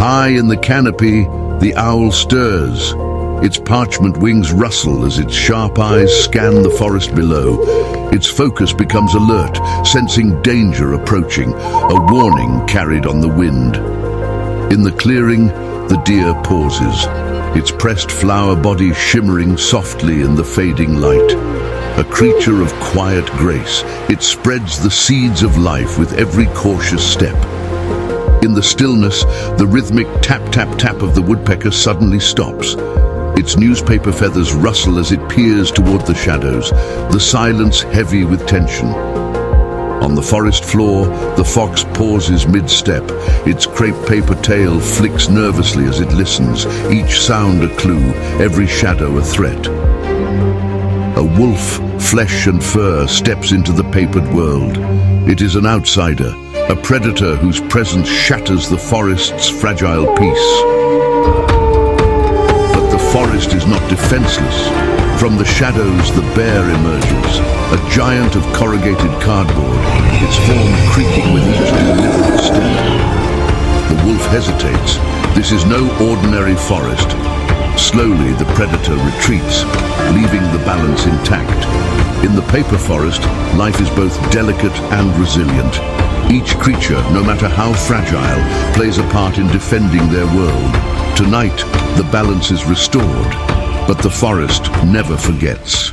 High in the canopy, the owl stirs. Its parchment wings rustle as its sharp eyes scan the forest below. Its focus becomes alert, sensing danger approaching, a warning carried on the wind. In the clearing, the deer pauses, its pressed flower body shimmering softly in the fading light. A creature of quiet grace, it spreads the seeds of life with every cautious step. In the stillness, the rhythmic tap-tap-tap of the woodpecker suddenly stops. Its newspaper feathers rustle as it peers toward the shadows, the silence heavy with tension. On the forest floor, the fox pauses mid-step. Its crepe paper tail flicks nervously as it listens, each sound a clue, every shadow a threat. A wolf, flesh and fur, steps into the papered world. It is an outsider, a predator whose presence shatters the forest's fragile peace. The forest is not defenseless. From the shadows, the bear emerges, a giant of corrugated cardboard, its form creaking with each deliberate step. The wolf hesitates. This is no ordinary forest. Slowly, the predator retreats, leaving the balance intact. In the paper forest, life is both delicate and resilient. Each creature, no matter how fragile, plays a part in defending their world. Tonight, the balance is restored, but the forest never forgets.